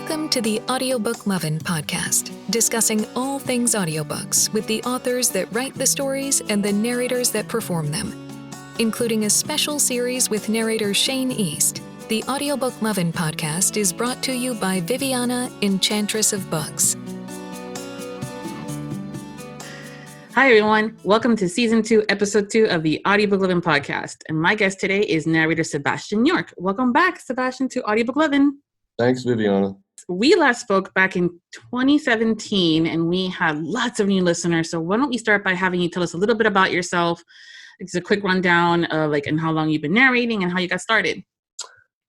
Welcome to the Audiobook Lovin Podcast, discussing all things audiobooks with the authors that write the stories and the narrators that perform them, including a special series with narrator Shane East. The Audiobook Lovin Podcast is brought to you by Viviana, Enchantress of Books. Hi, everyone. Welcome to Season 2, Episode 2 of the Audiobook Lovin Podcast. And my guest today is narrator Sebastian York. Welcome back, Sebastian, to Audiobook Lovin. Thanks, Viviana. We last spoke back in 2017, and we had lots of new listeners. So why don't we start by having you tell us a little bit about yourself? It's a quick rundown of and how long you've been narrating and how you got started.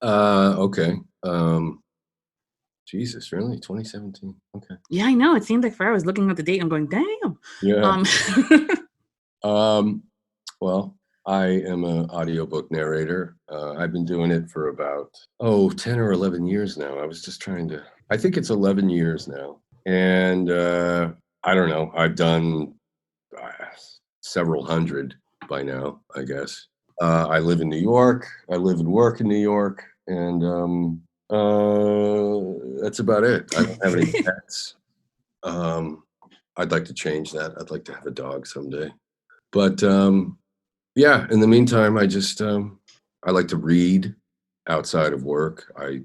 Okay. Jesus, really? 2017? Okay. Yeah, I know. It seemed like forever. I was looking at the date. I'm going, damn. Yeah. Well, I am an audiobook narrator. I've been doing it for about, 10 or 11 years now. I think it's 11 years now. And I don't know. I've done several hundred by now, I guess. I live in New York. I live and work in New York. And that's about it. I don't have any pets. I'd like to change that. I'd like to have a dog someday. But yeah, in the meantime, I just I like to read outside of work. I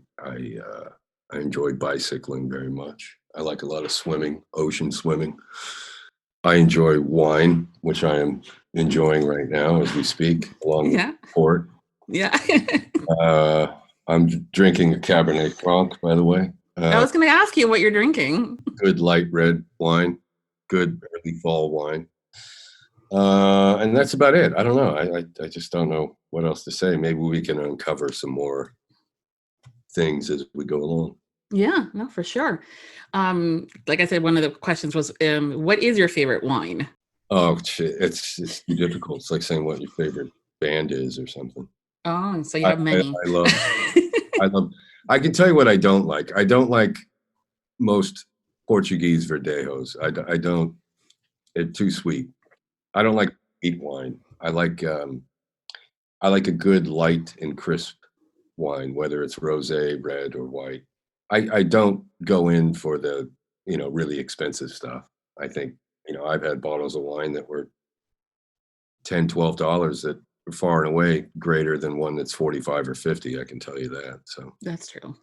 enjoy bicycling very much. I like a lot of swimming, ocean swimming. I enjoy wine, which I am enjoying right now as we speak, along with port. Yeah. I'm drinking a Cabernet Franc, by the way. I was going to ask you what you're drinking. Good light red wine, good early fall wine. And that's about it. I don't know. I just don't know what else to say. Maybe we can uncover some more things as we go along. Yeah, no, for sure. Like I said, one of the questions was, what is your favorite wine? Oh, shit. It's too difficult. It's like saying what your favorite band is or something. Oh, so you have many. I can tell you what I don't like. I don't like most Portuguese verdejos. I don't, it's too sweet. I don't like sweet wine. I like a good light and crisp wine, whether it's rosé, red, or white. I don't go in for the, really expensive stuff. I think, I've had bottles of wine that were $10, $12 that are far and away greater than one that's 45 or 50. I can tell you that. So that's true.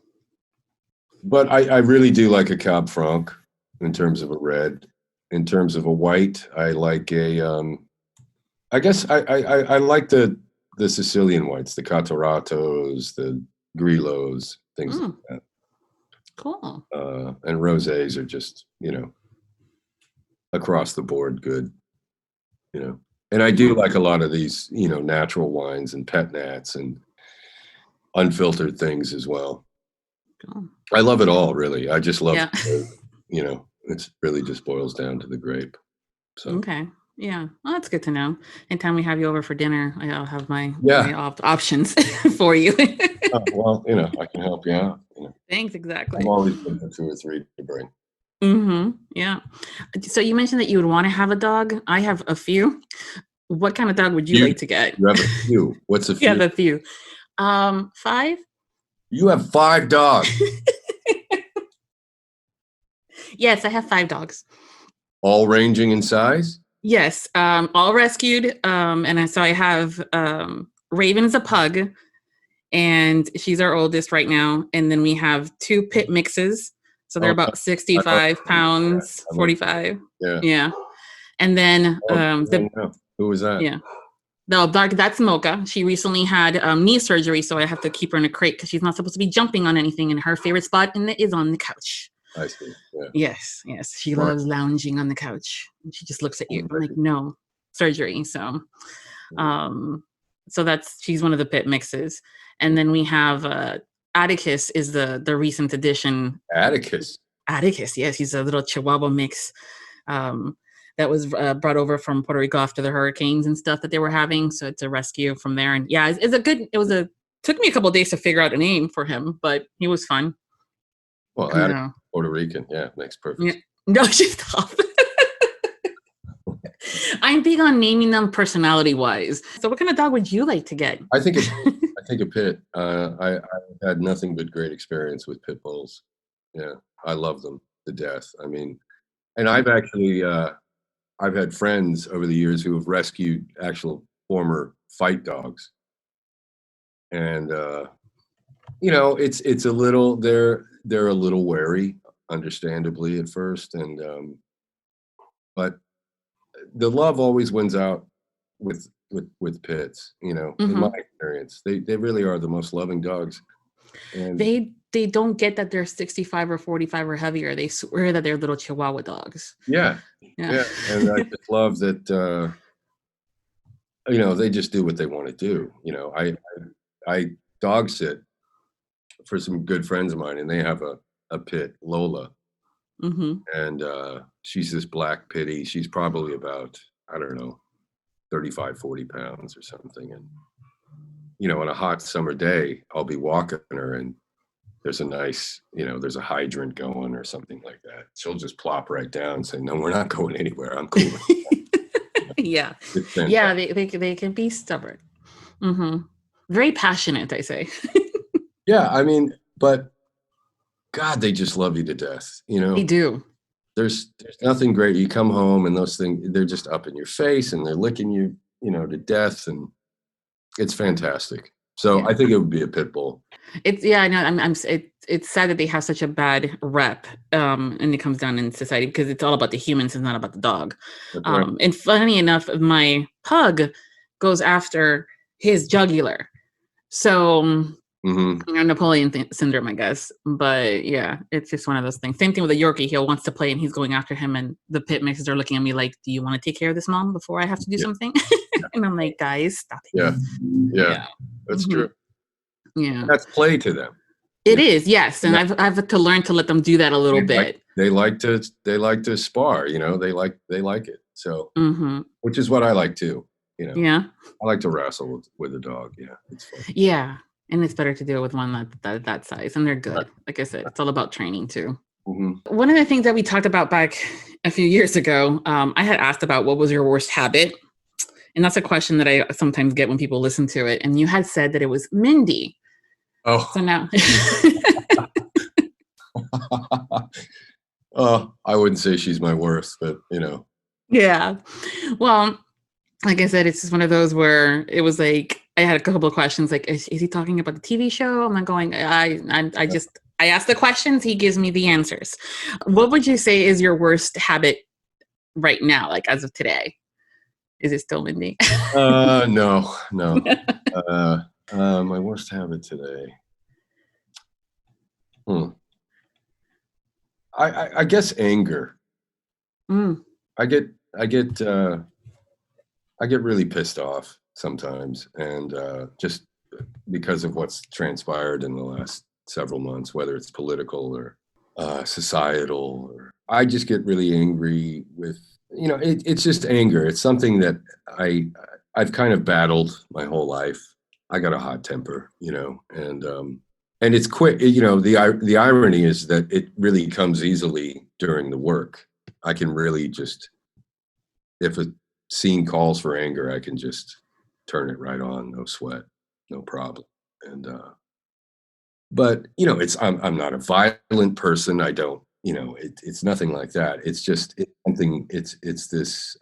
But I really do like a Cab Franc in terms of a red. In terms of a white, I like I guess I like the Sicilian whites, the Catoratos, the Grillos, things like that. Cool. And rosés are just, across the board good, And I do like a lot of these, natural wines and pet nats and unfiltered things as well. Cool. I love it all, really. I just love, it really just boils down to the grape. So okay. Yeah. Well, that's good to know. Anytime we have you over for dinner, I'll have my options for you. Oh, well, I can help you out. Thanks. Exactly. I'm always looking for 2 or 3 to bring. Mm-hmm. Yeah. So you mentioned that you would want to have a dog. I have a few. What kind of dog would you like to get? You have a few. What's a few? Yeah, the few. 5. You have 5 dogs. Yes, I have 5 dogs. All ranging in size? Yes, all rescued. And so I have Raven's a pug, and she's our oldest right now. And then we have 2 pit mixes. So they're about 65 pounds, 45. Yeah. And then who was that? Yeah. No, that's Mocha. She recently had knee surgery, so I have to keep her in a crate because she's not supposed to be jumping on anything. And her favorite spot is on the couch. I see. Yeah. Yes. She loves lounging on the couch. And she just looks at you. I'm like, no, surgery. So, she's one of the pit mixes. And then we have Atticus is the recent addition. Atticus, yes. He's a little Chihuahua mix that was brought over from Puerto Rico after the hurricanes and stuff that they were having. So it's a rescue from there. And yeah, took me a couple of days to figure out a name for him, but he was fun. Well, Atticus, Puerto Rican. Yeah, makes perfect sense. No, stop. I'm big on naming them personality-wise. So what kind of dog would you like to get? I think a pit. I had nothing but great experience with pit bulls. Yeah. I love them to death. I mean, and I've actually, I've had friends over the years who have rescued actual former fight dogs. And, it's a little, they're a little wary, understandably at first. And, but the love always wins out with pits, in my experience. They really are the most loving dogs. And They don't get that they're 65 or 45 or heavier. They swear that they're little Chihuahua dogs. yeah. Yeah. And I just love that, they just do what they want to do. I dog sit for some good friends of mine, and they have a pit, Lola. Mm-hmm. And she's this black pitty. She's probably about, I don't know, 35, 40 pounds or something. And, on a hot summer day, I'll be walking her and there's a nice, there's a hydrant going or something like that. She'll just plop right down and say, no, we're not going anywhere. I'm cool. Yeah. Yeah. They can be stubborn. Mm-hmm. Very passionate, I say. Yeah. I mean, but God, they just love you to death. They do. There's nothing great. You come home and those things, they're just up in your face and they're licking you, to death. And it's fantastic. So I think it would be a pit bull. It's I know. It's sad that they have such a bad rep, and it comes down in society because it's all about the humans and not about the dog. Right. And funny enough, my pug goes after his jugular. So Napoleon syndrome, I guess. But yeah, it's just one of those things. Same thing with a Yorkie. He wants to play and he's going after him, and the pit mixes are looking at me like, "Do you want to take care of this, Mom, before I have to do something?" And I'm like, "Guys, stop it." Yeah. That's true. Yeah, that's play to them. It is, yes, and I've had to learn to let them do that a little bit. They like to spar. They like it. So, which is what I like too. Yeah, I like to wrestle with a dog. Yeah, it's fun. Yeah, and it's better to do it with one that size, and they're good. Right. Like I said, it's all about training too. Mm-hmm. One of the things that we talked about back a few years ago, I had asked about what was your worst habit. And that's a question that I sometimes get when people listen to it. And you had said that it was Mindy. Oh. So now. I wouldn't say she's my worst, but Yeah. Well, like I said, it's just one of those where it was like, I had a couple of questions like, is he talking about the TV show? I'm not going, I ask the questions, he gives me the answers. What would you say is your worst habit right now, like as of today? Is it still Mindy? No. My worst habit today. I guess anger. I get really pissed off sometimes, and just because of what's transpired in the last several months, whether it's political or societal, or I just get really angry with. It's just anger. It's something that I've kind of battled my whole life. I got a hot temper, and it's quick. The irony is that it really comes easily during the work. I can really just, if a scene calls for anger, I can just turn it right on, no sweat, no problem. And but I'm not a violent person. I don't. It's nothing like that. It's just something. It's this.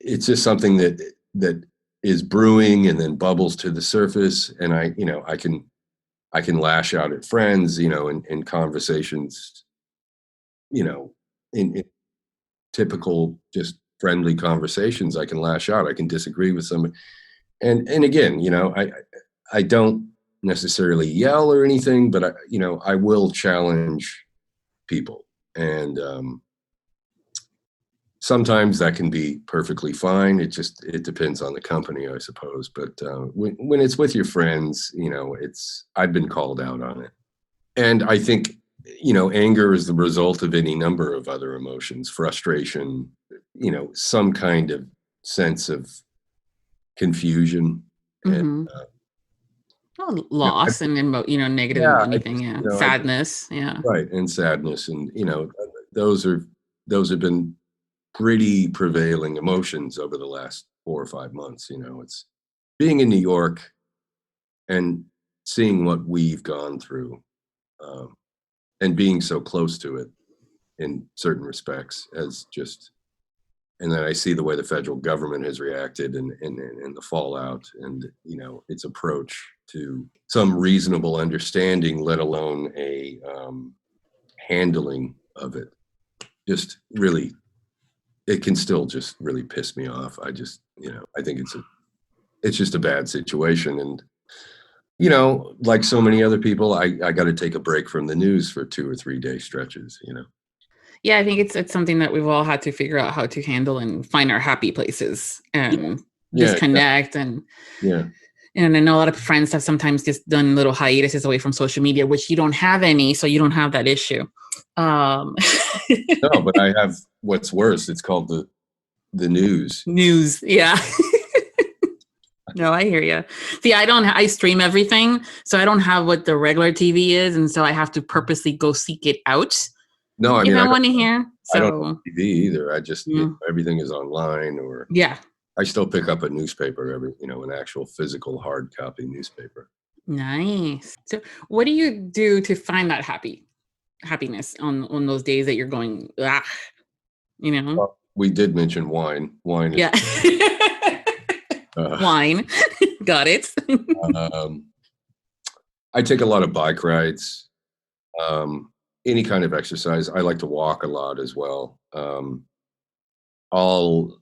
It's just something that is brewing and then bubbles to the surface. And I can lash out at friends. In conversations. In typical just friendly conversations, I can lash out. I can disagree with somebody. And again, I don't necessarily yell or anything, but I will challenge people. And sometimes that can be perfectly fine. It depends on the company, I suppose. But when it's with your friends, I've been called out on it. And I think, anger is the result of any number of other emotions, frustration, some kind of sense of confusion. And, loss and negative anything, sadness, right, and sadness, and those have been pretty prevailing emotions over the last 4 or 5 months. It's being in New York and seeing what we've gone through. and being so close to it in certain respects as just, and then I see the way the federal government has reacted and the fallout and, you know, its approach to some reasonable understanding, let alone a handling of it. Just really, it can still just really piss me off. I just, you know, I think it's just a bad situation. And, you know, like so many other people, I got to take a break from the news for 2 or 3 day stretches, you know. Yeah, I think it's something that we've all had to figure out how to handle and find our happy places and disconnect. And I know a lot of friends have sometimes just done little hiatuses away from social media, which you don't have any, so you don't have that issue. No, but I have what's worse. It's called the news. News, yeah. No, I hear you. See, I stream everything, so I don't have what the regular TV is, and so I have to purposely go seek it out. No, I mean, I want to hear. So. I don't have TV either. I just, everything is online, or I still pick up a newspaper an actual physical hard copy newspaper. Nice. So what do you do to find that happiness on those days that you're going, you know? Well, we did mention wine. Wine is wine. Got it. I take a lot of bike rides. Any kind of exercise. I like to walk a lot as well. I'll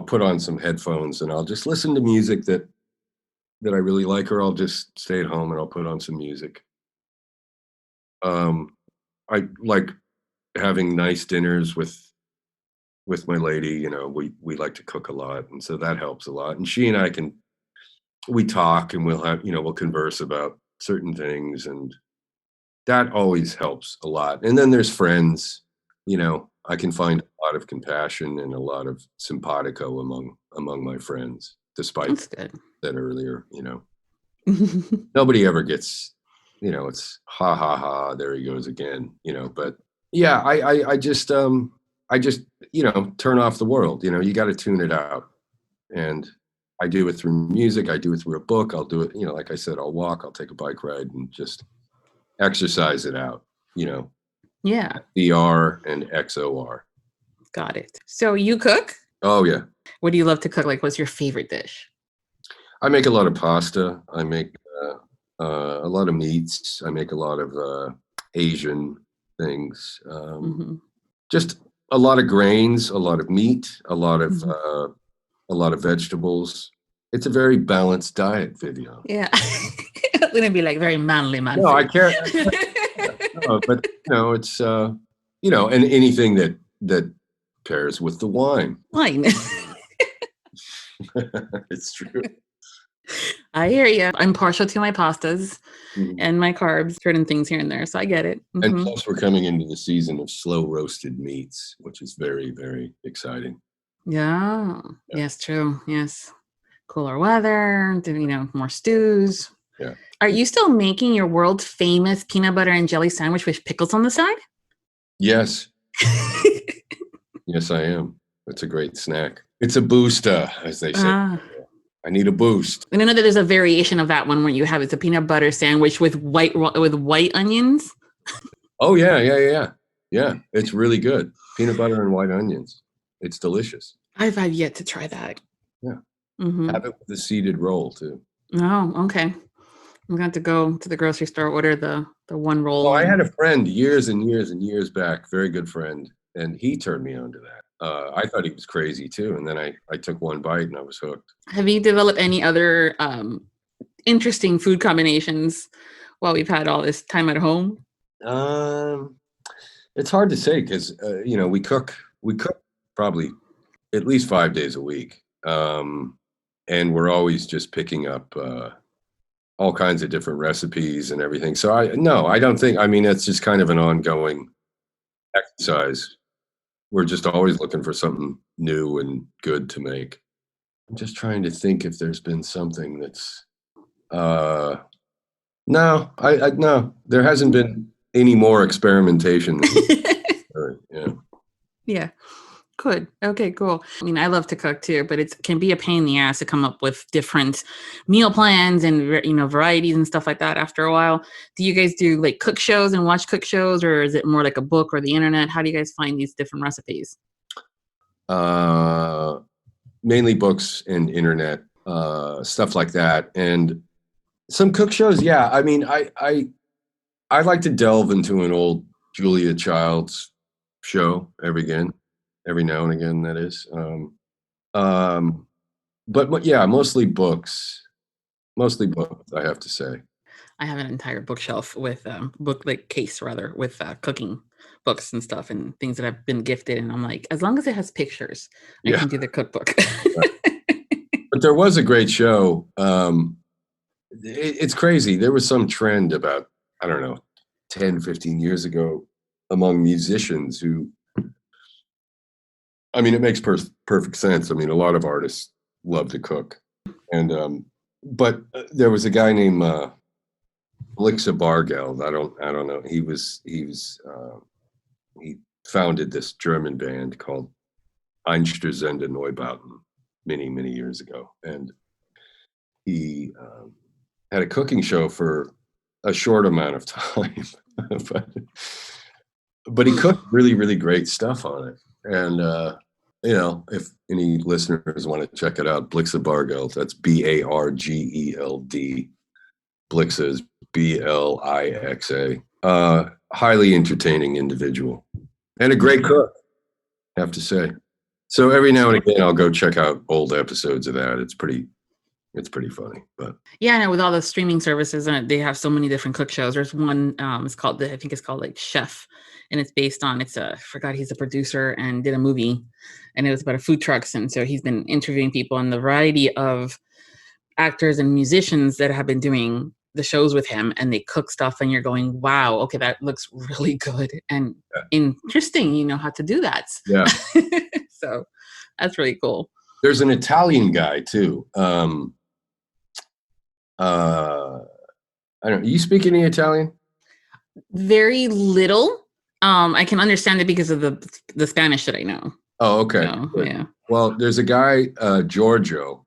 put on some headphones and I'll just listen to music that I really like, or I'll just stay at home and I'll put on some music. I like having nice dinners with my lady. You know, we like to cook a lot, and so that helps a lot. And she and I we talk, and we'll converse about certain things, and that always helps a lot. And then there's friends. You know, I can find a lot of compassion and a lot of simpatico among my friends, despite that earlier, you know. Nobody ever gets, you know, it's ha ha ha, there he goes again, you know. But yeah, I just turn off the world. You know, you got to tune it out. And I do it through music, I do it through a book, I'll do it, you know, like I said, I'll walk, I'll take a bike ride and just exercise it out, you know. Yeah. ER and XOR. Got it. So you cook? Oh, yeah. What do you love to cook? Like, what's your favorite dish? I make a lot of pasta. I make a lot of meats. I make a lot of Asian things. Just a lot of grains, a lot of meat, a lot of vegetables. It's a very balanced diet, Viviana. Yeah. It's going to be like very manly. No, I can't. No, but you know, it's and anything that pairs with the wine. It's true. I hear you. I'm partial to my pastas and my carbs, certain things here and there, so I get it. And plus, we're coming into the season of slow roasted meats, which is very, very exciting. Yeah. Yes, true. Yes. Cooler weather, more stews. Yeah. Are you still making your world famous peanut butter and jelly sandwich with pickles on the side? Yes. Yes, I am. It's a great snack. It's a booster, as they say. I need a boost. And I know that there's a variation of that one where you have it's a peanut butter sandwich with white onions. Oh yeah. It's really good. Peanut butter and white onions. It's delicious. I've yet to try that. Yeah. Have it with the seeded roll too. Oh, okay. I'm going to go to the grocery store, order the one roll. Oh, I had a friend years and years and years back, very good friend, and he turned me on to that. I thought he was crazy too, and then I took one bite and I was hooked. Have you developed any other interesting food combinations while we've had all this time at home? It's hard to say because we cook probably at least 5 days a week, and we're always just picking up all kinds of different recipes and everything. So I don't think. I mean, it's just kind of an ongoing exercise. We're just always looking for something new and good to make. I'm just trying to think if there's been something that's no, there hasn't been any more experimentation. Yeah. Good. Okay, cool. I mean, I love to cook too, but it can be a pain in the ass to come up with different meal plans and, varieties and stuff like that after a while. Do you guys do like cook shows and watch cook shows, or is it more like a book or the internet? How do you guys find these different recipes? Mainly books and internet, stuff like that. And some cook shows. Yeah. I mean, I like to delve into an old Julia Childs show every now and again, that is. But yeah, mostly books, I have to say. I have an entire bookshelf with case with cooking books and stuff and things that I've been gifted. And I'm like, as long as it has pictures, I can do the cookbook. But there was a great show. It's crazy. There was some trend about, I don't know, 10, 15 years ago among musicians who, I mean, it makes perfect sense. I mean, a lot of artists love to cook. And, but there was a guy named Blixa Bargeld. I don't know. He founded this German band called Einstürzende Neubauten many years ago. And he had a cooking show for a short amount of time, but he cooked really great stuff on it. And if any listeners want to check it out, Blixa Bargeld, that's Bargeld. Blixa is Blixa. Highly entertaining individual and a great cook, I have to say. So every now and again, I'll go check out old episodes of that. It's pretty funny. But yeah, I know with all the streaming services, and they have so many different cook shows. There's one, I think it's called like Chef, and it's based on, I forgot, he's a producer and did a movie, and it was about food trucks. And so he's been interviewing people and the variety of actors and musicians that have been doing the shows with him, and they cook stuff and you're going, wow, okay, that looks really good and interesting. You know how to do that. Yeah. So that's really cool. There's an Italian guy too. I don't know. You speak any Italian? Very little. I can understand it because of the Spanish that I know. Oh, okay. So, yeah. Well, there's a guy, Giorgio,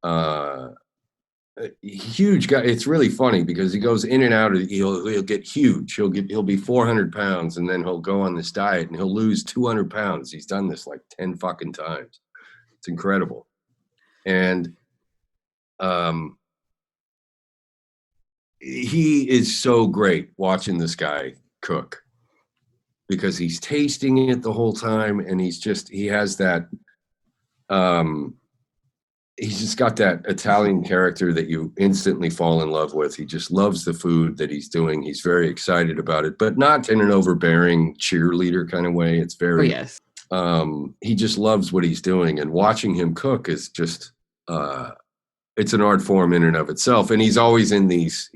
a huge guy. It's really funny because he goes in and out of, he'll get huge. He'll be 400 pounds and then he'll go on this diet and he'll lose 200 pounds. He's done this like 10 fucking times. It's incredible. And, he is so great watching this guy cook because he's tasting it the whole time. And he has that, he's just got that Italian character that you instantly fall in love with. He just loves the food that he's doing. He's very excited about it, but not in an overbearing cheerleader kind of way. It's very, yes. He just loves what he's doing, and watching him cook is just, it's an art form in and of itself. And he's always in these,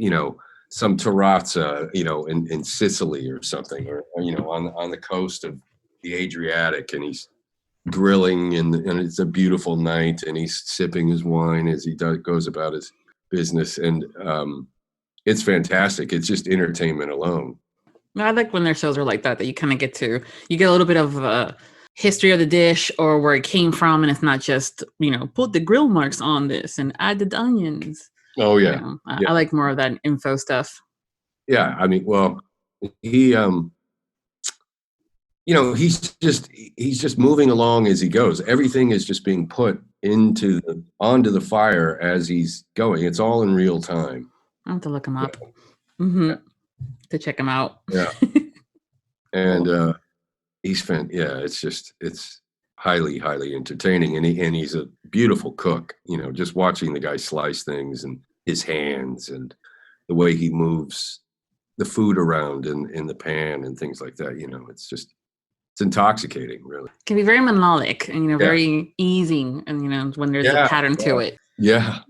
some terrazza, in Sicily or something, or on the coast of the Adriatic, and he's grilling and it's a beautiful night and he's sipping his wine as he goes about his business. And it's fantastic. It's just entertainment alone. I like when their shows are like that you kind of get a little bit of a history of the dish or where it came from. And it's not just, put the grill marks on this and add the onions. Oh yeah. I like more of that info stuff. Yeah. I mean, well, he, he's just moving along as he goes. Everything is just being put onto the fire as he's going. It's all in real time. I'll have to look him up. Yeah. Mm-hmm. Yeah. To check him out. Yeah. And it's highly entertaining. And he's a beautiful cook, just watching the guy slice things and his hands and the way he moves the food around in the pan and things like that. It's intoxicating, really. It can be very melodic and, very easy. And, when there's a pattern to it. Yeah.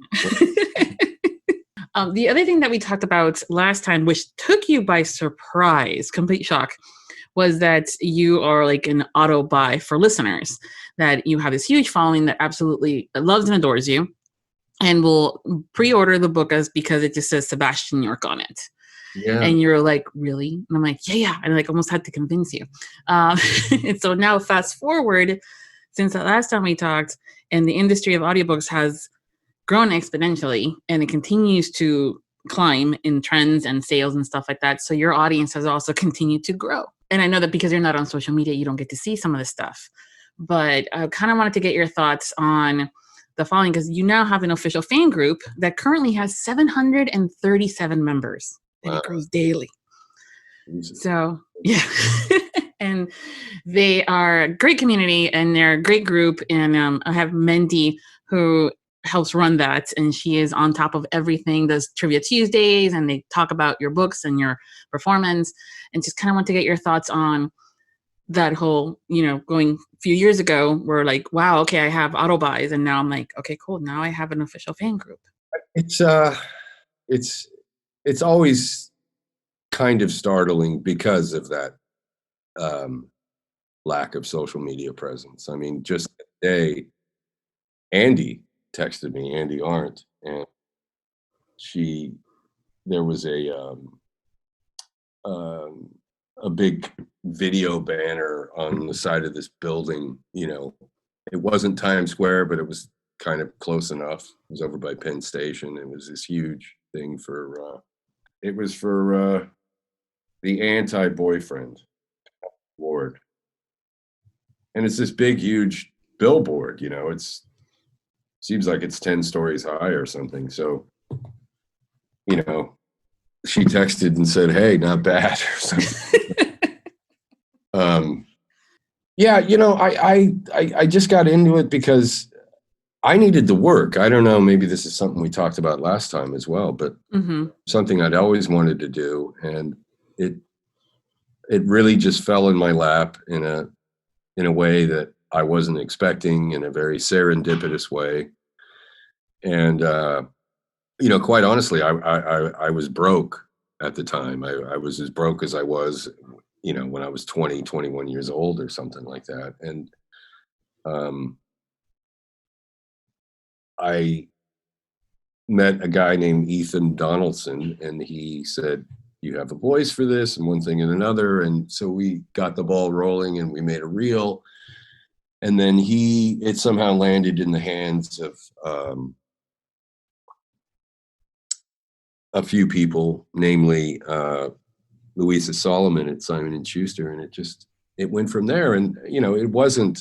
The other thing that we talked about last time, which took you by surprise, complete shock, was that you are like an auto buy for listeners, that you have this huge following that absolutely loves and adores you and will pre-order the book because it just says Sebastian York on it. Yeah. And you're like, really? And I'm like, yeah. And I like almost had to convince you. And so now fast forward, since the last time we talked, and the industry of audiobooks has grown exponentially, and it continues to climb in trends and sales and stuff like that. So your audience has also continued to grow. And I know that because you're not on social media, you don't get to see some of this stuff. But I kind of wanted to get your thoughts on the following, because you now have an official fan group that currently has 737 members, and it grows daily. So, yeah. And they are a great community, and they're a great group. And I have Mendy, who helps run that, and she is on top of everything. Does Trivia Tuesdays, and they talk about your books and your performance, and just kind of want to get your thoughts on that whole, going a few years ago, we're like, wow, okay, I have auto buys, and now I'm like, okay, cool, now I have an official fan group. It's always kind of startling because of that lack of social media presence. I mean, just today, Andy texted me, Andy Arndt, and there was a big video banner on the side of this building. It wasn't Times Square, but it was kind of close enough. It was over by Penn Station. It was this huge thing for the anti-boyfriend award. And it's this big, huge billboard, seems like it's 10 stories high or something. So, she texted and said, hey, not bad or something. Yeah, I just got into it because I needed the work. I don't know, maybe this is something we talked about last time as well, but something I'd always wanted to do. And it really just fell in my lap in a way that I wasn't expecting, in a very serendipitous way. And, quite honestly, I was broke at the time. I was as broke as I was, when I was 20, 21 years old or something like that. And I met a guy named Ethan Donaldson, and he said, you have a voice for this, and one thing and another. And so we got the ball rolling, and we made a reel. And then it somehow landed in the hands of a few people, namely Louisa Solomon at Simon & Schuster, and it went from there. And it wasn't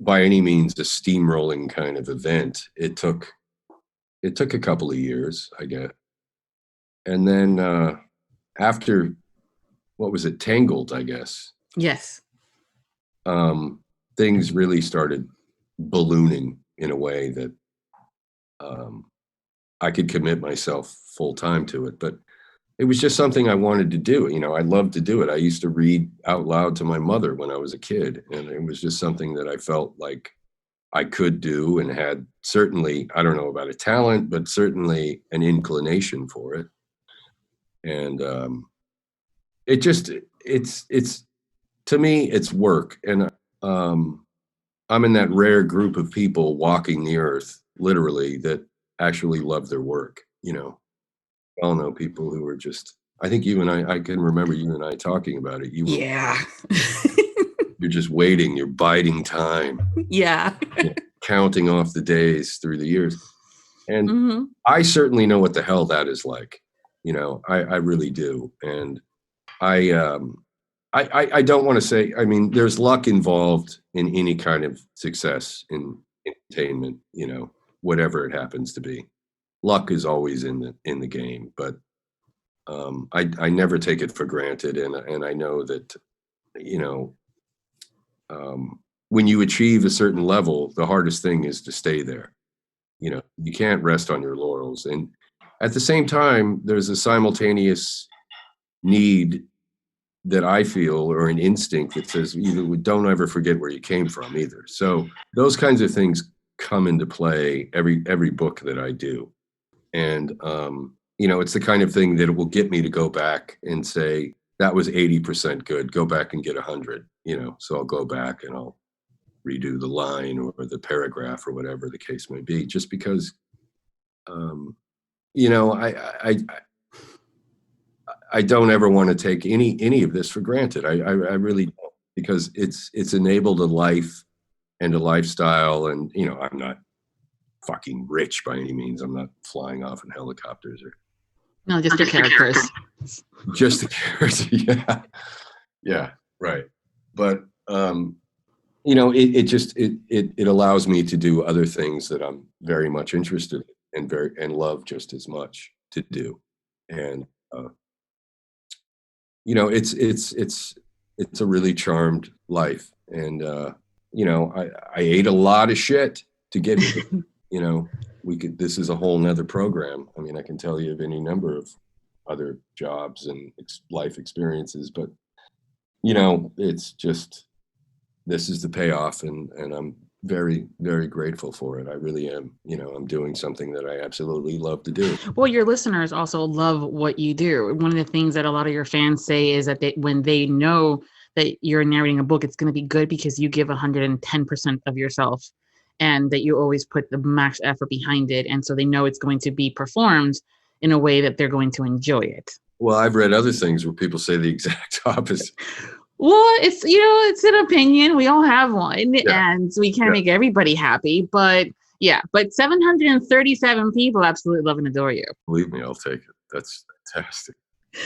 by any means a steamrolling kind of event. It took a couple of years, I guess. And then after, what was it, Tangled, I guess. Yes. Things really started ballooning in a way that I could commit myself full time to it. But it was just something I wanted to do. I loved to do it. I used to read out loud to my mother when I was a kid, and it was just something that I felt like I could do, and had certainly, I don't know about a talent, but certainly an inclination for it. And it's to me, it's work. And I'm in that rare group of people walking the earth, literally, that actually love their work. I all know people who are just, I think you and I can remember you and I talking about it. Yeah. You're just waiting, you're biding time. Yeah. Counting off the days through the years. And I certainly know what the hell that is like. I really do. And I don't want to say, I mean, there's luck involved in any kind of success in entertainment, whatever it happens to be. Luck is always in the game, but I never take it for granted. And I know that, when you achieve a certain level, the hardest thing is to stay there. You can't rest on your laurels. And at the same time, there's a simultaneous need that I feel, or an instinct that says, don't ever forget where you came from either. So those kinds of things come into play every book that I do. And, it's the kind of thing that it will get me to go back and say, that was 80% good, go back and get 100, so I'll go back and I'll redo the line or the paragraph or whatever the case may be, just because, I don't ever want to take any of this for granted. I really don't, because it's enabled a life and a lifestyle. And, you know, I'm not fucking rich by any means. I'm not flying off in helicopters or. No, just your characters. Just the characters. Yeah. Yeah. Right. But, you know, it allows me to do other things that I'm very much interested in and love just as much to do. And, you know, it's a really charmed life. And, you know, I ate a lot of shit to get here. You know, this is a whole nother program. I mean, I can tell you of any number of other jobs and life experiences, but, you know, it's just, this is the payoff, and I'm very, very grateful for it. I really am. You know, I'm doing something that I absolutely love to do. Well, your listeners also love what you do. One of the things that a lot of your fans say is that when they know that you're narrating a book, it's going to be good because you give 110% of yourself, and that you always put the max effort behind it. And so they know it's going to be performed in a way that they're going to enjoy it. Well, I've read other things where people say the exact opposite. Well, it's, you know, it's an opinion. We all have one, and we can't make everybody happy. But yeah, but 737 people absolutely love and adore you. Believe me, I'll take it. That's fantastic.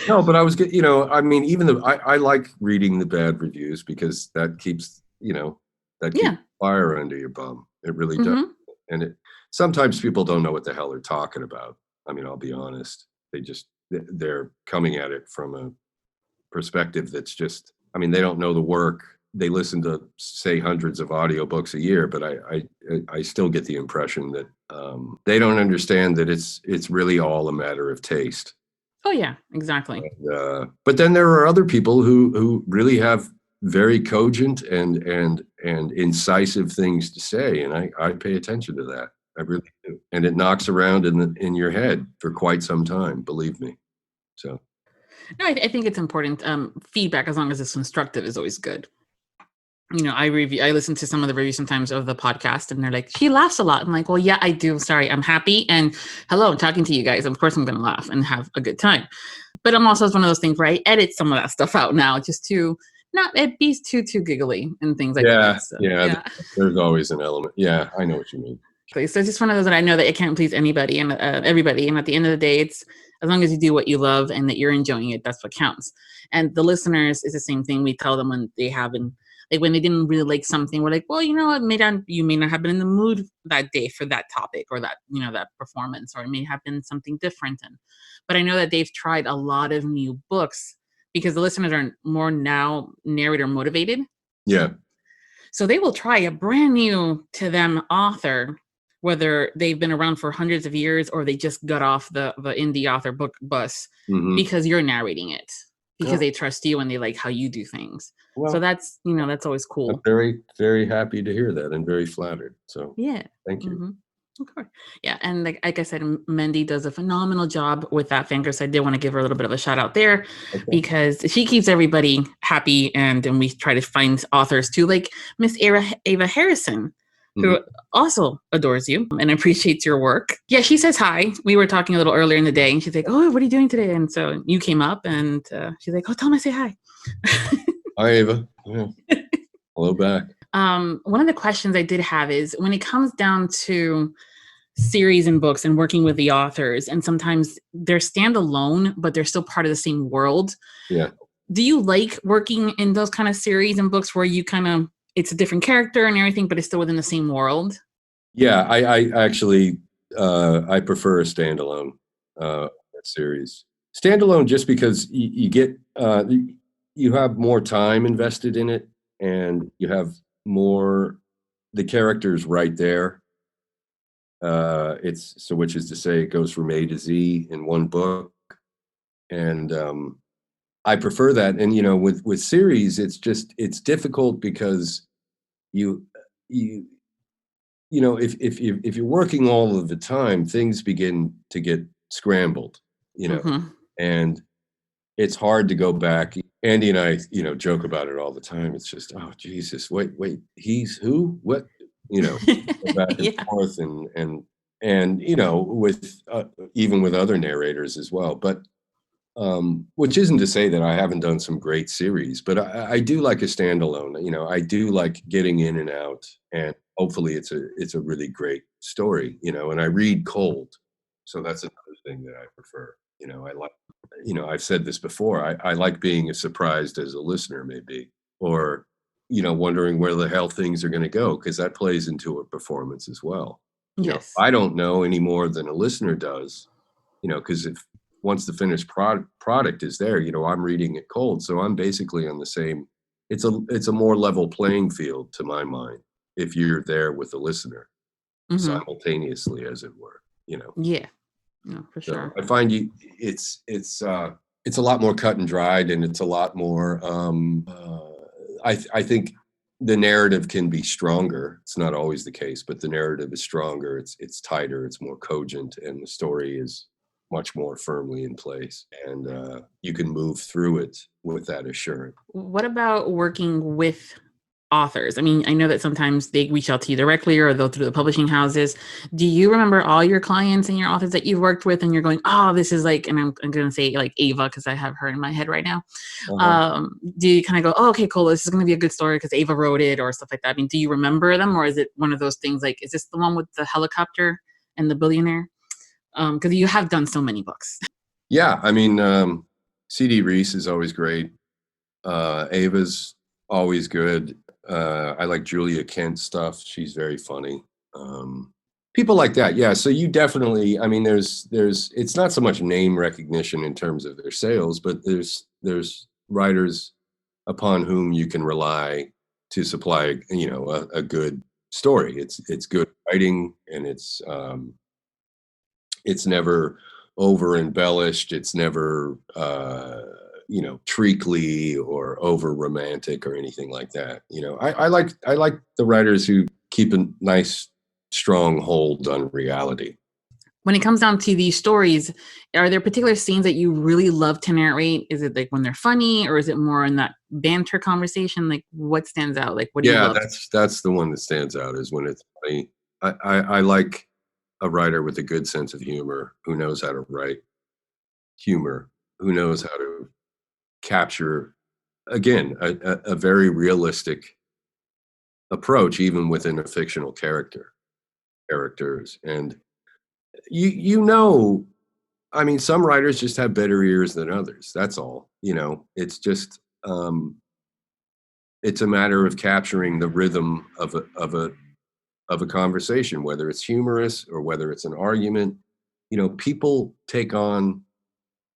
No, but I was good. You know, I mean, even though I like reading the bad reviews, because that keeps, you know, keeps fire under your bum. It really does. And sometimes people don't know what the hell they're talking about. I mean, I'll be honest. They're coming at it from a perspective that's just, I mean, they don't know the work. They listen to, say, hundreds of audiobooks a year, but I still get the impression that they don't understand that it's really all a matter of taste. Oh yeah, exactly. And, but then there are other people who really have very cogent and incisive things to say, and I pay attention to that. I really do, and it knocks around in your head for quite some time. Believe me. So. No, I think it's important. Feedback, as long as it's constructive, is always good. You know, I listen to some of the reviews sometimes of the podcast, and they're like, she laughs a lot. I'm like, well, yeah, I do. Sorry, I'm happy. And hello, I'm talking to you guys. Of course, I'm going to laugh and have a good time. But I'm also one of those things where I edit some of that stuff out now, just to not be too giggly and things like that. So, there's always an element. Yeah, I know what you mean. So it's just one of those that I know that it can't please anybody and everybody. And at the end of the day, it's as long as you do what you love and that you're enjoying it, that's what counts. And the listeners is the same thing. We tell them when they haven't, like when they didn't really like something, we're like, well, you know what, you may not have been in the mood that day for that topic or that, you know, that performance, or it may have been something different. But I know that they've tried a lot of new books because the listeners are more now narrator motivated. Yeah. So they will try a brand new to them author, whether they've been around for hundreds of years or they just got off the indie author book bus, because you're narrating it, because they trust you and they like how you do things. Well, so that's, you know, that's always cool. I'm very, very happy to hear that and very flattered. So yeah, thank you. Of course. Yeah. And like I said, Mendy does a phenomenal job with that fan. I did want to give her a little bit of a shout out there, because she keeps everybody happy. And we try to find authors too, like Miss Ava Harrison, who also adores you and appreciates your work. Yeah, she says hi. We were talking a little earlier in the day, and she's like, oh, what are you doing today? And so you came up, and she's like, oh, tell me I say hi. Hi, Ava. Yeah. Hello back. One of the questions I did have is, when it comes down to series and books and working with the authors, and sometimes they're standalone, but they're still part of the same world. Yeah. Do you like working in those kind of series and books where you it's a different character and everything, but it's still within the same world? Yeah, I actually, I prefer a standalone series. Standalone just because you get, you have more time invested in it, and you have more, the characters right there. Which is to say, it goes from A to Z in one book. And I prefer that. And, you know, with series, it's difficult because you know, if you're working all of the time, things begin to get scrambled, you know, and it's hard to go back. Andy and I, you know, joke about it all the time. It's just, oh, Jesus, wait, he's who? What? You know, go back and forth and, you know, with, even with other narrators as well. But which isn't to say that I haven't done some great series, but I do like a standalone. You know, I do like getting in and out, and hopefully it's a really great story. You know, and I read cold, so that's another thing that I prefer. You know, I like. You know, I've said this before. I like being as surprised as a listener may be, or wondering where the hell things are going to go, because that plays into a performance as well. Yes. I don't know any more than a listener does. Because if once the finished product is there, I'm reading it cold, so I'm basically on the same. It's a more level playing field to my mind if you're there with the listener simultaneously, as it were. Yeah. No, for sure. So I find it's a lot more cut and dried, and it's a lot more. I think the narrative can be stronger. It's not always the case, but the narrative is stronger. It's tighter. It's more cogent, and the story is much more firmly in place, and you can move through it with that assurance. What about working with authors? I mean, I know that sometimes they reach out to you directly or they'll through the publishing houses. Do you remember all your clients and your authors that you've worked with, and you're going, oh, this is like, and I'm going to say like Ava, because I have her in my head right now. Do you kind of go, oh, okay, cool, this is going to be a good story because Ava wrote it, or stuff like that? I mean, do you remember them, or is it one of those things like, is this the one with the helicopter and the billionaire? Because you have done so many books. Yeah, I mean, C.D. Reese is always great. Ava's always good. I like Julia Kent stuff. She's very funny. People like that. Yeah. So you definitely, I mean, there's, it's not so much name recognition in terms of their sales, but there's writers upon whom you can rely to supply, a good story. It's good writing, and it's never over embellished. It's never, treacly or over romantic or anything like that. I like the writers who keep a nice, strong hold on reality. When it comes down to these stories, are there particular scenes that you really love to narrate? Is it like when they're funny, or is it more in that banter conversation? Like, what stands out? Like, what do you love? That's the one that stands out, is when it's funny. I like a writer with a good sense of humor, who knows how to write humor, who knows how to capture, again, a very realistic approach, even within a fictional characters. And I mean, some writers just have better ears than others. That's all. It's just it's a matter of capturing the rhythm of a conversation, whether it's humorous or whether it's an argument. People take on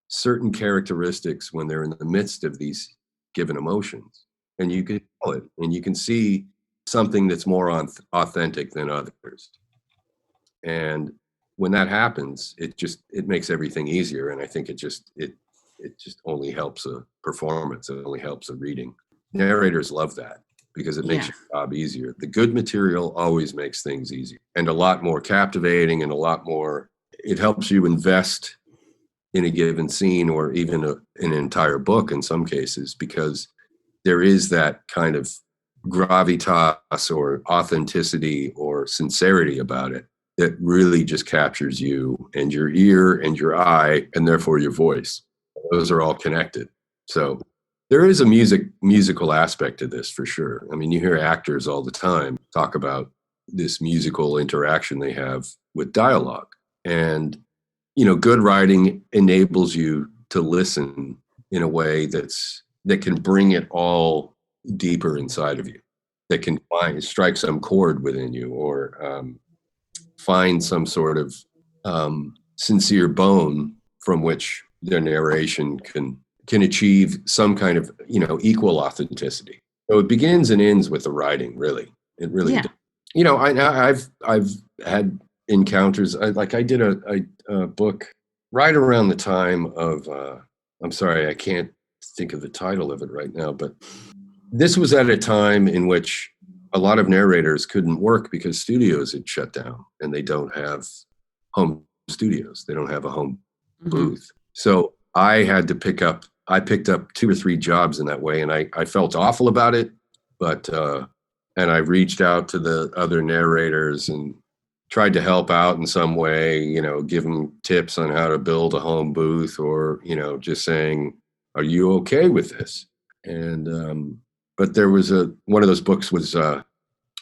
certain characteristics when they're in the midst of these given emotions, and you can tell it, and you can see something that's more authentic than others. And when that happens, it makes everything easier. And I think it just only helps a performance. It only helps a reading. Narrators love that, because it makes your job easier. The good material always makes things easier, and a lot more captivating, and a lot more, it helps you invest in a given scene, or even an entire book in some cases, because there is that kind of gravitas or authenticity or sincerity about it that really just captures you and your ear and your eye, and therefore your voice. Those are all connected. So there is a musical aspect to this, for sure. I mean, you hear actors all the time talk about this musical interaction they have with dialogue. And good writing enables you to listen in a way that can bring it all deeper inside of you, that can strike some chord within you, or find some sort of sincere bone from which their narration can achieve some kind of equal authenticity. So it begins and ends with the writing, really. It really does. I've had encounters. I did a book right around the time of I'm sorry, I can't think of the title of it right now, but this was at a time in which a lot of narrators couldn't work because studios had shut down, and they don't have home studios. They don't have a home booth. So I picked up 2 or 3 jobs in that way, and I felt awful about it, but and I reached out to the other narrators and tried to help out in some way, give them tips on how to build a home booth, or, just saying, are you okay with this? And, but there was one of those books was,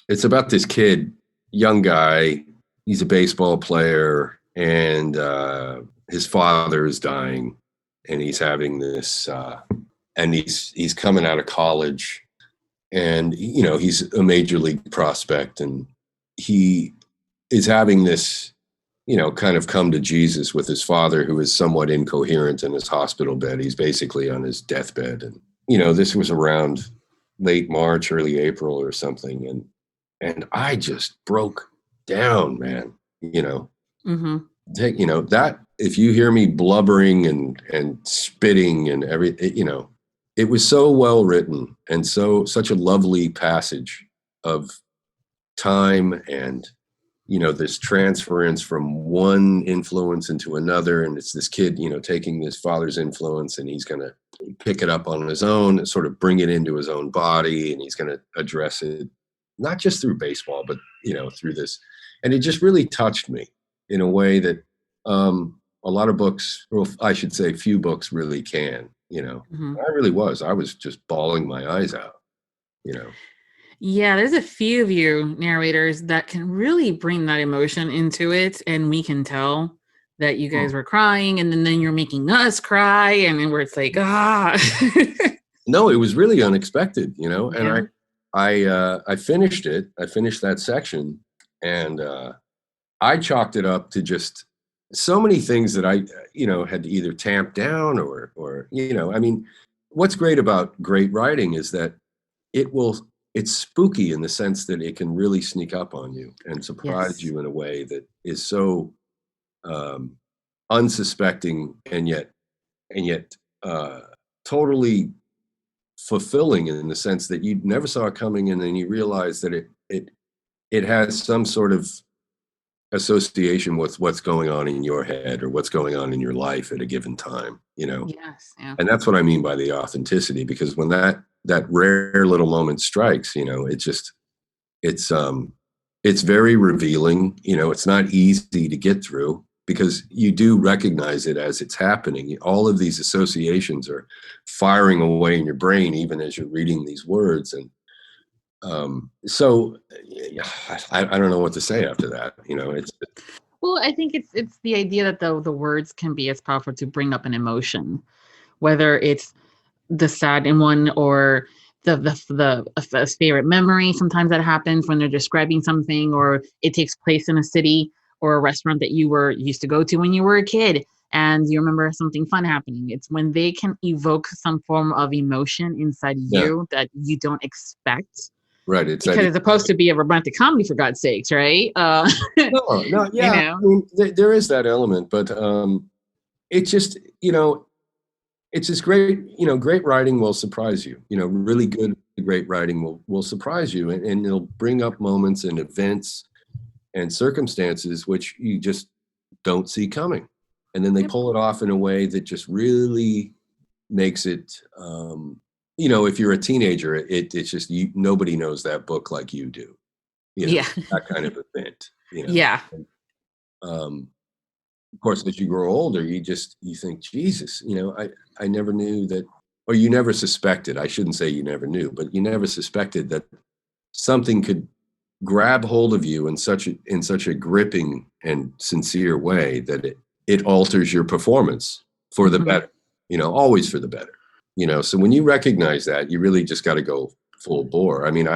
it's about this kid, young guy. He's a baseball player, and his father is dying, and he's having this, and he's coming out of college, and, he's a major league prospect, and he is having this, kind of come to Jesus with his father, who is somewhat incoherent in his hospital bed. He's basically on his deathbed. And, this was around late March, early April or something. And I just broke down, man, Mm-hmm. That if you hear me blubbering and spitting and everything, it was so well written, and such a lovely passage of time, and this transference from one influence into another. And it's this kid, taking this father's influence, and he's going to pick it up on his own and sort of bring it into his own body. And he's going to address it, not just through baseball, but, through this. And it just really touched me in a way that a lot of books, or I should say few books, really can, Mm-hmm. I was just bawling my eyes out, Yeah, there's a few of you narrators that can really bring that emotion into it, and we can tell that you guys were crying, and then you're making us cry, and then where it's like, No, it was really unexpected, and Yeah. I finished it. I finished that section, and I chalked it up to just so many things that I, had to either tamp down or, I mean, what's great about great writing is that it's spooky in the sense that it can really sneak up on you and surprise Yes. you in a way that is so unsuspecting, and yet totally fulfilling, in the sense that you never saw it coming, and then you realize that it has some sort of association with what's going on in your head or what's going on in your life at a given time, Yes. Yeah. And that's what I mean by the authenticity, because when that rare little moment strikes, it's very revealing. It's not easy to get through, because you do recognize it as it's happening. All of these associations are firing away in your brain, even as you're reading these words. And so I don't know what to say after that. It's Well, I think it's the idea that the words can be as powerful to bring up an emotion, whether it's the sad in one, or the favorite memory. Sometimes that happens when they're describing something, or it takes place in a city or a restaurant that you used to go to when you were a kid, and you remember something fun happening. It's when they can evoke some form of emotion inside you that you don't expect. right. It's Because it's supposed to be a romantic comedy, for God's sakes, right? no, yeah. I mean, there is that element, but it's just, it's just great. Great writing will surprise you. Really good, great writing will surprise you, and it'll bring up moments and events and circumstances which you just don't see coming, and then they pull it off in a way that just really makes it. If you're a teenager, it's just nobody knows that book like you do. That kind of event. Yeah. Of course, as you grow older, you think, Jesus, I never knew that, or you never suspected. I shouldn't say you never knew, but you never suspected that something could grab hold of you in such a gripping and sincere way that it alters your performance for the better. Always for the better. So when you recognize that, you really just got to go full bore. I mean,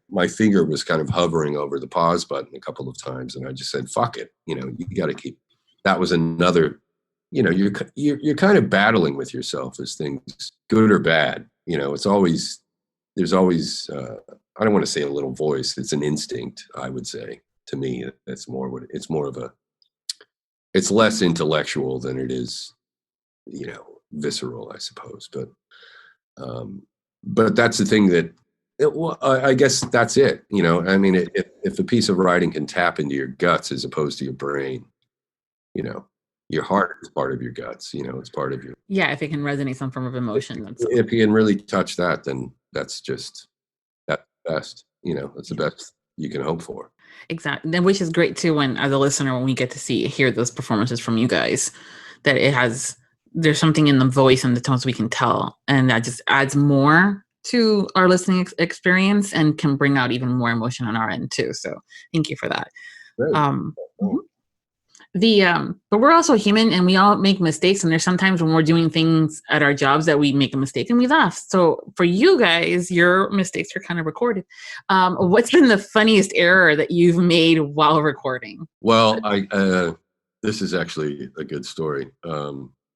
my finger was kind of hovering over the pause button a couple of times, and I just said, "Fuck it." You got to keep. That was another. You're kind of battling with yourself as things, good or bad. There's always. I don't want to say a little voice. It's an instinct, I would say. To me, that's more. It's more of a. It's less intellectual than it is, visceral, I suppose. But that's the thing that. I guess that's it. I mean, if a piece of writing can tap into your guts as opposed to your brain, your heart is part of your guts. It's part of your. Yeah, if it can resonate some form of emotion. If you can really touch that, then that's the best. That's the best you can hope for. Exactly. Which is great too when, as a listener, when we get to hear those performances from you guys, that there's something in the voice and the tones we can tell. And that just adds more to our listening experience and can bring out even more emotion on our end too. So thank you for that. But we're also human and we all make mistakes. And there's sometimes when we're doing things at our jobs that we make a mistake and we laugh. So for you guys, your mistakes are kind of recorded. What's been the funniest error that you've made while recording? Well, this is actually a good story.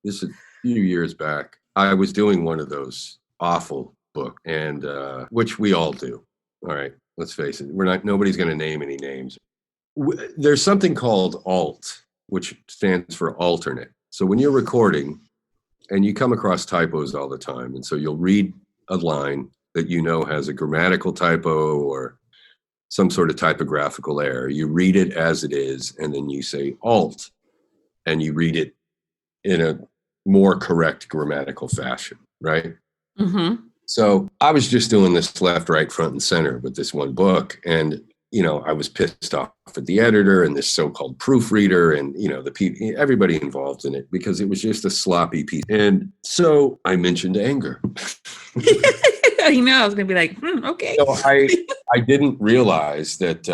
This is a few years back. I was doing one of those awful books, and which we all do. All right, let's face it. Nobody's going to name any names. There's something called alt, which stands for alternate. So when you're recording and you come across typos all the time, and so you'll read a line that you know has a grammatical typo or some sort of typographical error, you read it as it is, and then you say alt, and you read it in a more correct grammatical fashion, right? Mm-hmm. So I was just doing this left, right, front, and center with this one book, and I was pissed off at the editor and this so-called proofreader and, everybody involved in it because it was just a sloppy piece. And so I mentioned anger. I know. I was going to be like, okay. So I didn't realize that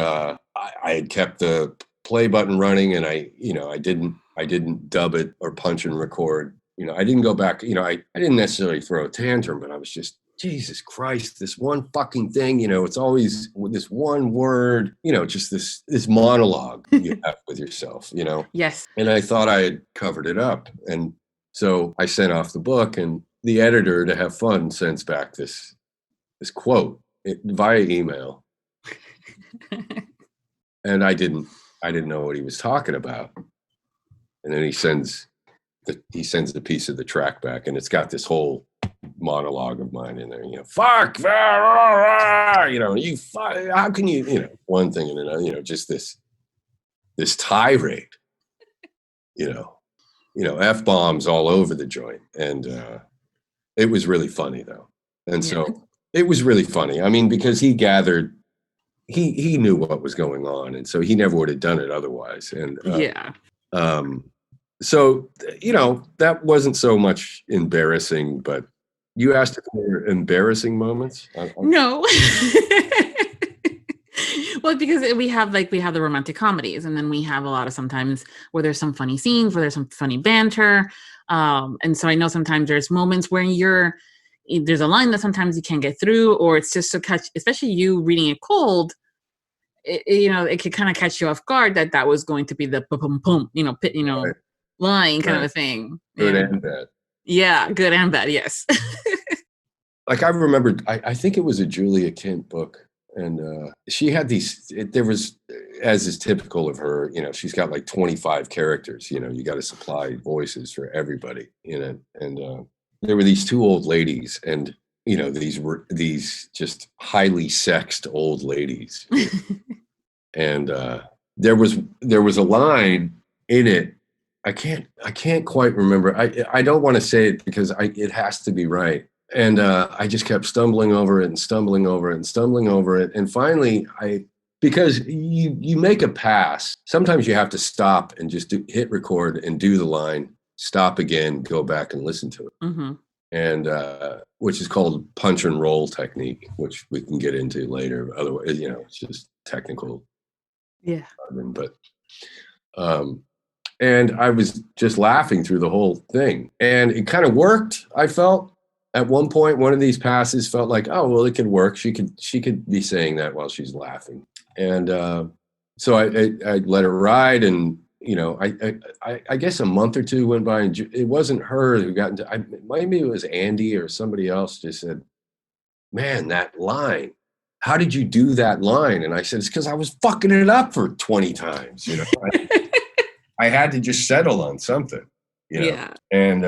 I had kept the play button running, and I didn't dub it or punch and record. I didn't go back. I didn't necessarily throw a tantrum, but I was just, Jesus Christ, this one fucking thing, it's always this one word, just this monologue you have with yourself, Yes. And I thought I had covered it up. And so I sent off the book, and the editor, to have fun, sends back this quote via email. And I didn't know what he was talking about. And then he sends a piece of the track back, and it's got this whole monologue of mine in there, fuck, you fuck, how can you, one thing and another, just this tirade, F-bombs all over the joint. And it was really funny though. And so it was really funny. I mean, because he gathered, he knew what was going on, and so he never would have done it otherwise. And so, that wasn't so much embarrassing, but you asked if there were embarrassing moments? No. Well, because we have the romantic comedies, and then we have a lot of sometimes where there's some funny scenes, where there's some funny banter. And so I know sometimes there's moments where there's a line that sometimes you can't get through, or it's just so catch, especially you reading it cold, it could kind of catch you off guard that was going to be the pum, right. Line kind of a thing. Good and bad. Yeah, good and bad, yes. Like I remember, I think it was a Julia Kent book, and she had there was, as is typical of her, she's got like 25 characters, you got to supply voices for everybody, and there were these two old ladies, and, these were these just highly sexed old ladies. And there was a line in it. I can't quite remember. I don't want to say it because it has to be right. And I just kept stumbling over it and stumbling over it and stumbling over it. And finally, because you make a pass, sometimes you have to stop and just hit record and do the line, stop again, go back and listen to it. Mm-hmm. And which is called punch and roll technique, which we can get into later. Otherwise, it's just technical. Yeah. But and I was just laughing through the whole thing, and it kind of worked. I felt at one point, one of these passes felt like, oh, well, it could work. She could be saying that while she's laughing. And so I let it ride, and I guess a month or two went by, and it wasn't her who got into. Maybe it was Andy or somebody else just said, "Man, that line. How did you do that line?" And I said, "It's because I was fucking it up for 20 times. I had to just settle on something, Yeah. And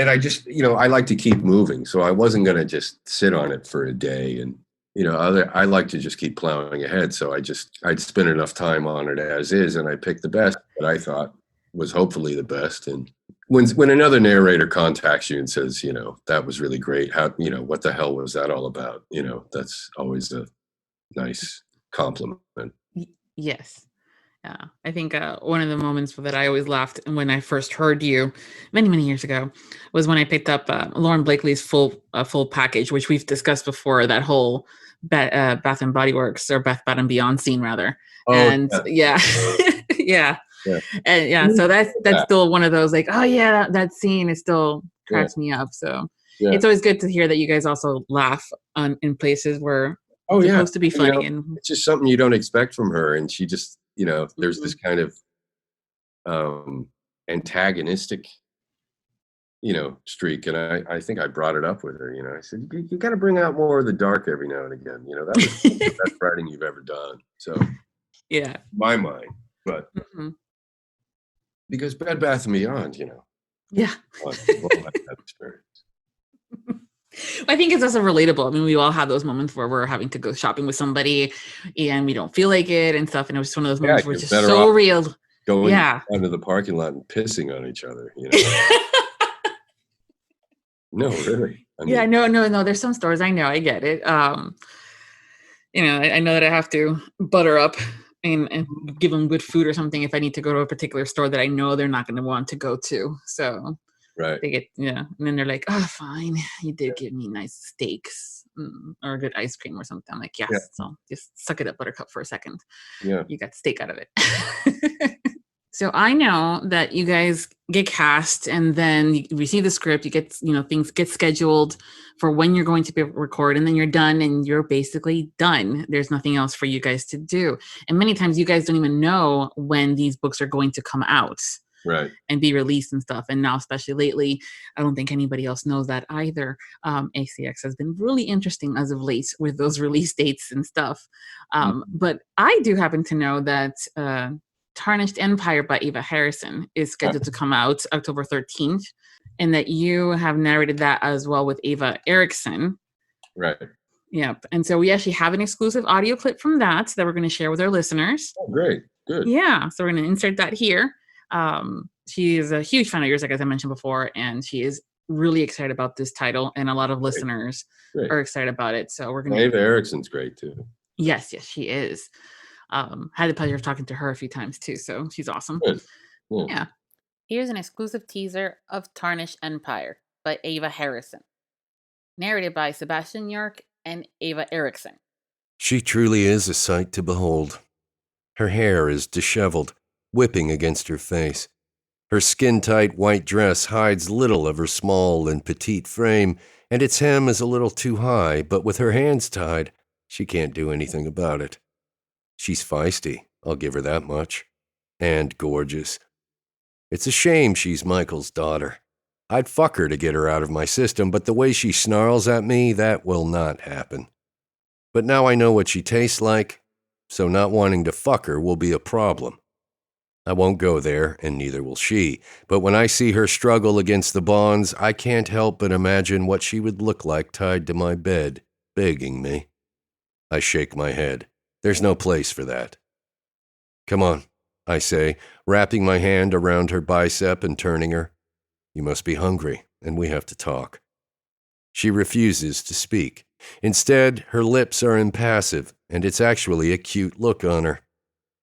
I just, I like to keep moving, so I wasn't going to just sit on it for a day. And I like to just keep plowing ahead. So I'd spend enough time on it as is, and I picked the best that I thought was hopefully the best. And when another narrator contacts you and says, that was really great, how, what the hell was that all about? That's always a nice compliment. Yes. Yeah. I think one of the moments that I always laughed when I first heard you many, many years ago was when I picked up Lauren Blakely's full package, which we've discussed before, that whole Bath and Body Works, or Bath and Beyond scene rather. Oh, And yeah. Yeah. And yeah, so that's still one of those like, oh yeah, that scene is still cracks me up. So it's always good to hear that you guys also laugh in places where it's supposed to be funny. And it's just something you don't expect from her. And she just, there's this kind of antagonistic, streak. And I think I brought it up with her, I said, you got to bring out more of the dark every now and again. That was the best writing you've ever done. So yeah, my mind, but because Bed Bath & Beyond, yeah. We'll have that experience. I think it's also relatable. I mean, we all have those moments where we're having to go shopping with somebody and we don't feel like it and stuff. And it was one of those moments where it's just so real. Going into the parking lot and pissing on each other, No, really. I mean, no. There's some stores. I know. I get it. I know that I have to butter up and give them good food or something if I need to go to a particular store that I know they're not going to want to go to. So right. They get, and then they're like, oh, fine. You did give me nice steaks or a good ice cream or something. I'm like, yes. Yeah. So just suck it up, Buttercup, for a second. Yeah. You got steak out of it. So I know that you guys get cast and then you receive the script, you get, things get scheduled for when you're going to be record, and then you're done and you're basically done. There's nothing else for you guys to do. And many times you guys don't even know when these books are going to come out. Right. And be released and stuff. And now, especially lately, I don't think anybody else knows that either. ACX has been really interesting as of late with those release dates and stuff. But I do happen to know that Tarnished Empire by Eva Harrison is scheduled to come out October 13th, and that you have narrated that as well with Ava Erickson. Right. Yep. And so we actually have an exclusive audio clip from that we're going to share with our listeners. Oh, great. Good. Yeah. So we're going to insert that here. She is a huge fan of yours, like as I mentioned before, and she is really excited about this title, and a lot of listeners are excited about it. So we're going to. Ava Erickson's great too. Yes, she is. Had the pleasure of talking to her a few times too, so she's awesome. Good. Yeah. Here's an exclusive teaser of Tarnished Empire by Ava Harrison, narrated by Sebastian York and Ava Erickson. She truly is a sight to behold. Her hair is disheveled, whipping against her face. Her skin-tight white dress hides little of her small and petite frame, and its hem is a little too high, but with her hands tied, she can't do anything about it. She's feisty, I'll give her that much. And gorgeous. It's a shame she's Michael's daughter. I'd fuck her to get her out of my system, but the way she snarls at me, that will not happen. But now I know what she tastes like, so not wanting to fuck her will be a problem. I won't go there, and neither will she, but when I see her struggle against the bonds, I can't help but imagine what she would look like tied to my bed, begging me. I shake my head. There's no place for that. Come on, I say, wrapping my hand around her bicep and turning her. You must be hungry, and we have to talk. She refuses to speak. Instead, her lips are impassive, and it's actually a cute look on her.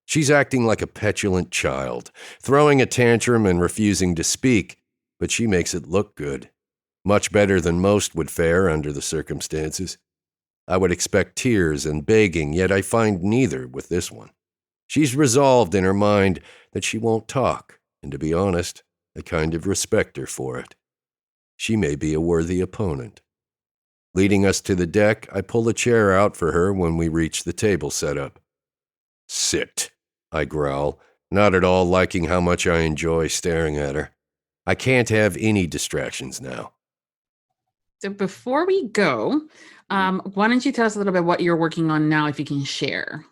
She's acting like a petulant child, throwing a tantrum and refusing to speak, but she makes it look good. Much better than most would fare under the circumstances. I would expect tears and begging, yet I find neither with this one. She's resolved in her mind that she won't talk, and to be honest, I kind of respect her for it. She may be a worthy opponent. Leading us to the deck, I pull a chair out for her when we reach the table setup. Sit, I growl, not at all liking how much I enjoy staring at her. I can't have any distractions now. So before we go, why don't you tell us a little bit what you're working on now, if you can share?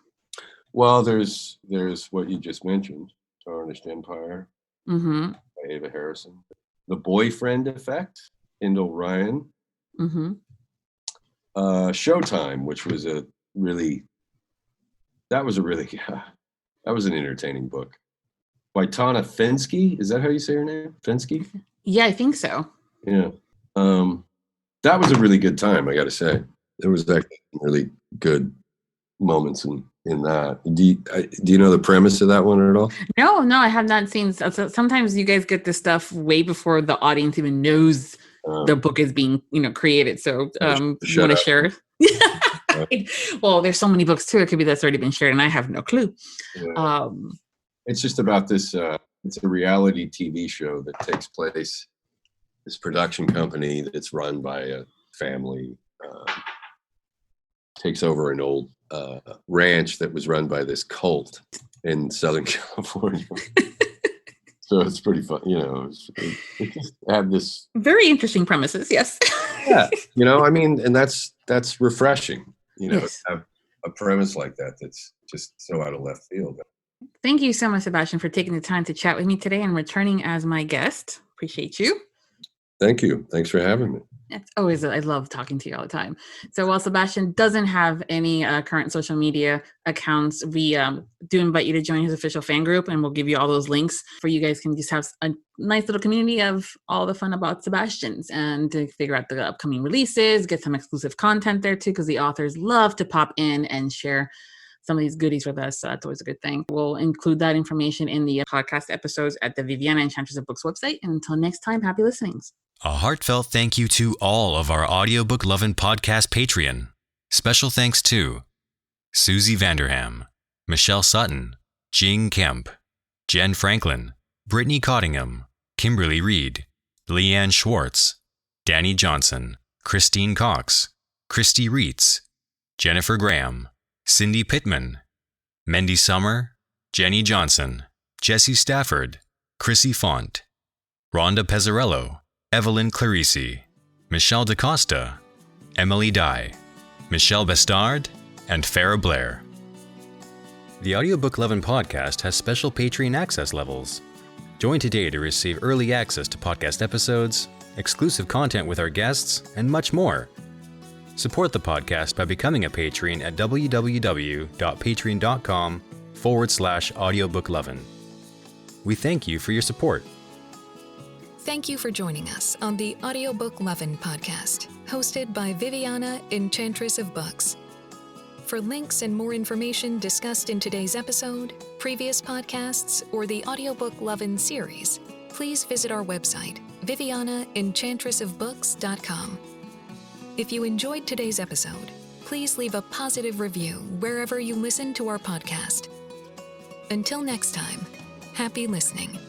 Well, there's what you just mentioned, Tarnished Empire by Ava Harrison. The Boyfriend Effect, Indel Ryan. Showtime, which was that was an entertaining book. By Tana Fensky. Is that how you say her name? Fensky? Yeah, I think so. Yeah. That was a really good time, I got to say. There was actually really good moments and in that. Do you know the premise of that one at all? No, I have not seen. So sometimes you guys get this stuff way before the audience even knows the book is being, created. So you want to share? Well, there's so many books too. It could be that's already been shared, and I have no clue. Yeah. It's just about this. It's a reality TV show that takes place. This production company that's run by a family takes over an old ranch that was run by this cult in Southern California. So it's pretty fun, it just had this very interesting premises. Yes. Yeah. And that's refreshing, Yes. to have a premise like that that's just so out of left field. Thank you so much, Sebastian, for taking the time to chat with me today and returning as my guest. Appreciate you. Thank you. Thanks for having me. It's always, I love talking to you all the time. So while Sebastian doesn't have any current social media accounts, we do invite you to join his official fan group, and we'll give you all those links for you guys can just have a nice little community of all the fun about Sebastian's and to figure out the upcoming releases, get some exclusive content there too, because the authors love to pop in and share some of these goodies with us. So that's always a good thing. We'll include that information in the podcast episodes at the Viviana Enchantress of Books website. And until next time, happy listenings. A heartfelt thank you to all of our Audiobook Lovin Podcast Patreon. Special thanks to Susie Vanderham, Michelle Sutton, Jing Kemp, Jen Franklin, Brittany Cottingham, Kimberly Reed, Leanne Schwartz, Danny Johnson, Christine Cox, Christy Reitz, Jennifer Graham, Cindy Pittman, Mendy Summer, Jenny Johnson, Jesse Stafford, Chrissy Font, Rhonda Pezzarello, Evelyn Clarisi, Michelle DaCosta, Emily Dye, Michelle Bestard, and Farah Blair. The Audiobook Lovin Podcast has special Patreon access levels. Join today to receive early access to podcast episodes, exclusive content with our guests, and much more. Support the podcast by becoming a patron at www.patreon.com/audiobookllovin. We thank you for your support. Thank you for joining us on the Audiobook Lovin Podcast, hosted by Viviana, Enchantress of Books. For links and more information discussed in today's episode, previous podcasts, or the Audiobook Lovin Series, please visit our website, vivianaenchantressofbooks.com. If you enjoyed today's episode, please leave a positive review wherever you listen to our podcast. Until next time, happy listening.